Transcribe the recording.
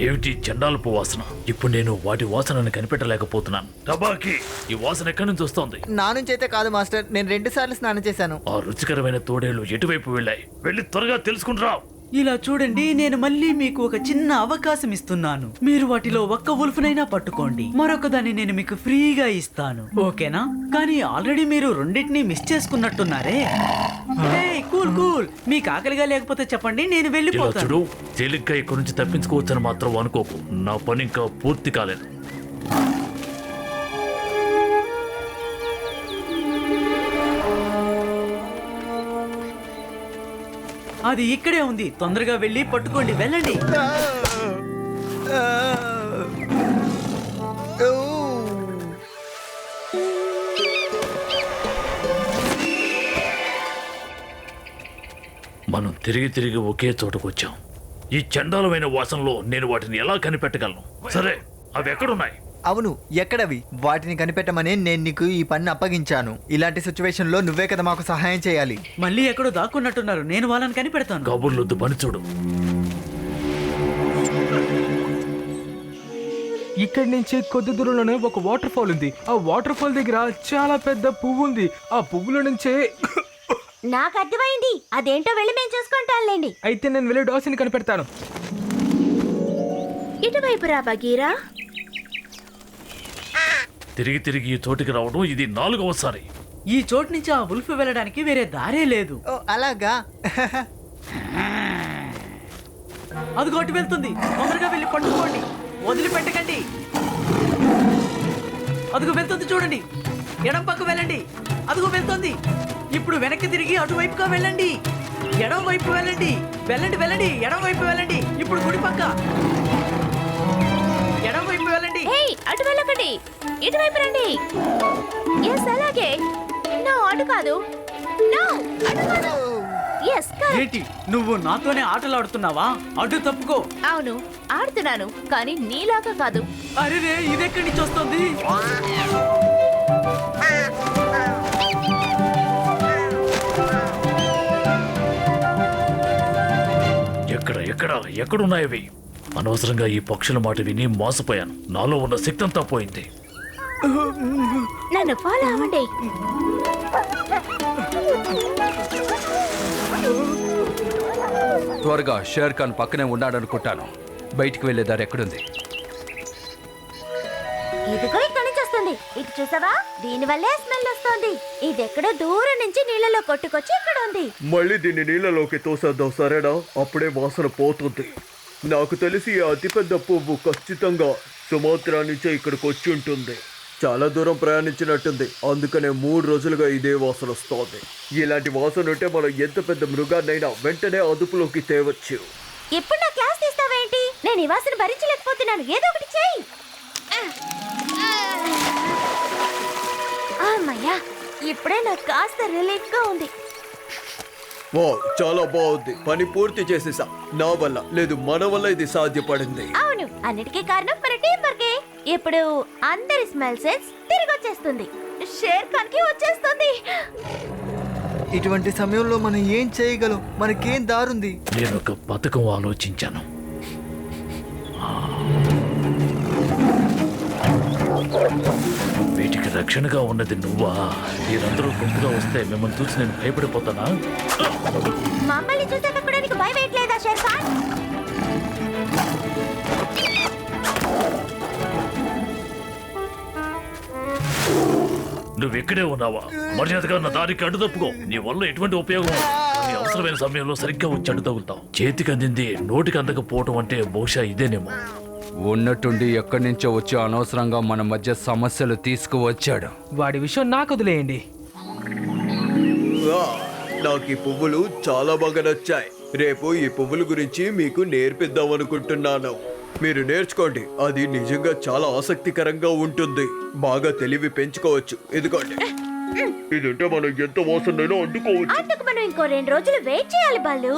ఏమిటి చండాలపు వాసన? ఇప్పుడు నేను వాటి వాసనను కనిపెట్టలేకపోతున్నాను. టబాకి, ఈ వాసన ఎక్కడి నుంచి వస్తోంది? నా నుంచి అయితే కాదు మాస్టర్, నేను 2 సార్లు స్నానం చేశాను. ఆ రుచికరమైన తోడేళ్లు ఎటువైపు వెళ్ళాయి? వెళ్ళి త్వరగా తెలుసుకుంటురా. ఇలా చూడండి, నేను మళ్ళీ మీకు ఒక చిన్న అవకాశం ఇస్తున్నాను. మీరు వాటిలో ఒక్క ఉల్ఫ్నైనా పట్టుకోండి, మరొక దాన్ని నేను మీకు ఫ్రీగా ఇస్తాను, ఓకేనా? కానీ ఆల్రెడీ మీరు రెండింటినీ మిస్ చేసుకున్నట్టున్నారే. కూల్ కూల్, మీకు ఆకలిగా లేకపోతే చెప్పండి, నేను ఇలా వెళ్ళిపోతాను. చూడు, తేలిగ్గా ఇక్కడి నుంచి తప్పించుకోవచ్చని మాత్రం అనుకోకు. నా పని ఇంకా పూర్తి కాలేదు. అది ఇక్కడే ఉంది, తొందరగా వెళ్ళి పట్టుకోండి, వెళ్ళండి. మనం తిరిగి తిరిగి ఒకే చోటకు వచ్చాం. ఈ చండాలమైన వాసనలో నేను వాటిని ఎలా కనిపెట్టగలను? సరే, అవి ఎక్కడున్నాయి? అవును, ఎక్కడవి? వాటిని కనిపెట్టమని నేను నీకు ఈ పని అప్పగించాను. ఇలాంటి సిచ్యువేషన్ లో నువ్వే కదా మాకు సహాయం చేయాలి. మళ్ళీ ఎక్కడో దాక్కున్నట్టున్నారు, నేను వాళ్ళని కనిపెడతాను. కబుర్లొద్దు, పని చూడు. ఇక్కడి నుంచి కొద్ది దూరంలోనే ఒక వాటర్ ఫాల్ ఉంది. ఆ వాటర్ ఫాల్ దగ్గర చాలా పెద్ద పువ్వు ఉంది. ఆ పువ్వుల నుంచే నాకు అర్థమైంది, అదేంటో వెళ్ళి మేము చూసుకుంటాంలేండి. అయితే నేను వెళ్ళి డాసిని కనిపెడతాను. ఇటువైపు రా బగీరా. తిరిగి తిరిగి ఈ చోటికి రావడం ఇది 4వసారి. ఈ చోటు నుంచి ఆ ఉల్ఫ్ వెళ్ళడానికి వేరే దారే లేదు. ఓ అలాగా? అదిగో అటు వెళ్తుంది, తొందరగా వెళ్ళి పట్టుకోండి, వదిలిపెట్టకండి. అదిగో వెళ్తుంది చూడండి, ఎడం పక్క వెళ్ళండి. అదిగో వెళ్తుంది, ఇప్పుడు వెనక్కి తిరిగి అటువైపుగా వెళ్ళండి, ఎడం వైపు వెళ్ళండి. వెళ్ళండి వెళ్ళండి, ఎడం వైపు వెళ్ళండి. ఇప్పుడు కుడి పక్క, ఎడం వైపు వెళ్ళండి. అటు వెళ్ళకండి, ఇటువైపు రండి. ఎస్ అలాగే. నో అటు కాదు, నో అటు కాదు. Yes correct. ఏంటి, నువ్వు నాతోనే ఆటలు ఆడుతున్నావా? అటు తప్పుకో. అవును ఆడుతున్నాను, కానీ నీలాగా కాదు. అరే రే, ఇదెక్కడి నుంచి వస్తుంది? ఎక్కడ ఎక్కడ ఎక్కడున్నాయవి? అనవసరంగా ఈ పక్షుల మాట విని మోసపోయాను. నాలో ఉన్న శక్తి అంతా పోయింది. నన్ను ఫాలో అవ్వండి. త్వరగా షేర్ ఖాన్ పక్కనే ఉన్నాడనుకుంటాను. బయటికి వెళ్లే దారి ఎక్కడుంది? ఇదిగో ఇక్కడి నుంచి వస్తుంది. ఇటు చూసావా, దీని వల్లే స్మెల్ వస్తుంది. ఇది ఎక్కడో దూరం నుంచి నీళ్ళలో కొట్టుకొచ్చి ఇక్కడ ఉంది. మళ్ళీ దీన్ని నీళ్ళలోకి తోసేద్దాం, సరేనా? అప్పుడే వాసన పోతుంది. నాకు తెలిసి ఈ అతిపెద్ద పువ్వు ఖచ్చితంగా సుమాత్రా నుంచే ఇక్కడికి వచ్చి ఉంటుంది. చాలా దూరం ప్రయాణించినట్టుంది, అందుకనే 3 రోజులుగా ఇదే వాసన వస్తోంది. ఇలాంటి వాసన ఉంటే మనం ఎంత పెద్ద మృగాన్నైనా వెంటనే అదుపులోకి తేవచ్చు. ఇప్పుడు నా క్లాస్ తీస్తావేంటి? నేను ఈ వాసన భరించలేకపోతున్నాను, ఏదో ఒకటి చేయి. అమ్మయ్యా, ఇప్పుడే నాకు కాస్త రిలీఫ్ గా ఉంది. వా, చాలా బాగుంది. పని పూర్తి చేసేసా. నా వల్ల లేదు, మన వల్ల ఇది సాధ్యపడింది. అవును, అన్నిటికీ కారణం మన టీం వర్కే. ఇప్పుడు అందరి స్మెల్ సెన్స్ తిరిగి వచ్చేస్తుంది, షేర్ ఖాన్ కి వచ్చేస్తుంది. ఇటువంటి సమయంలో మనం ఏం చేయగలం? మనకేం దారుంది? నేను ఒక పథకం ఆలోచించాను. వీటికి రక్షణగా ఉన్నది నువ్వా? మీరందరూ గుంపుగా వస్తే మిమ్మల్ని చూసి నేను భయపడిపోతానా? మమ్మల్ని చూసాక కూడా నీకు భయం వేయట్లేదా షేర్ ఖాన్? నువ్వు ఇక్కడే ఉన్నావా? మర్యాదగా నా దారికి అడ్డు తప్పుకో. నీ వల్ల ఎటువంటి ఉపయోగం ఉండదు. నీ అవసరమైన సమయంలో సరిగ్గా వచ్చి అడ్డు తగులుతావు. చేతికి అందింది నోటికి అందకపోవటం అంటే బహుశా ఇదేనేమో. ఉన్నట్టుండి ఎక్కడి నుంచో వచ్చి అనవసరంగా మన మధ్య సమస్యలు తీసుకువచ్చాడు. వాడి విషయం నాకు వదిలేయండి. వా, నాకు ఈ పువ్వులు చాలా బాగా నచ్చాయి. రేపు ఈ పువ్వుల గురించి మీకు నేర్పిద్దాం అనుకుంటున్నాను. మీరు నేర్చుకోండి, అది నిజంగా చాలా ఆసక్తికరంగా ఉంటుంది. బాగా తెలివి పెంచుకోవచ్చు. ఇదిగోండి, ఇదంటే మనం ఎంత వాసనైనా వండుకోవచ్చు. అందుకు మనం ఇంకో 2 రోజులు వెయిట్ చేయాలి బాలు.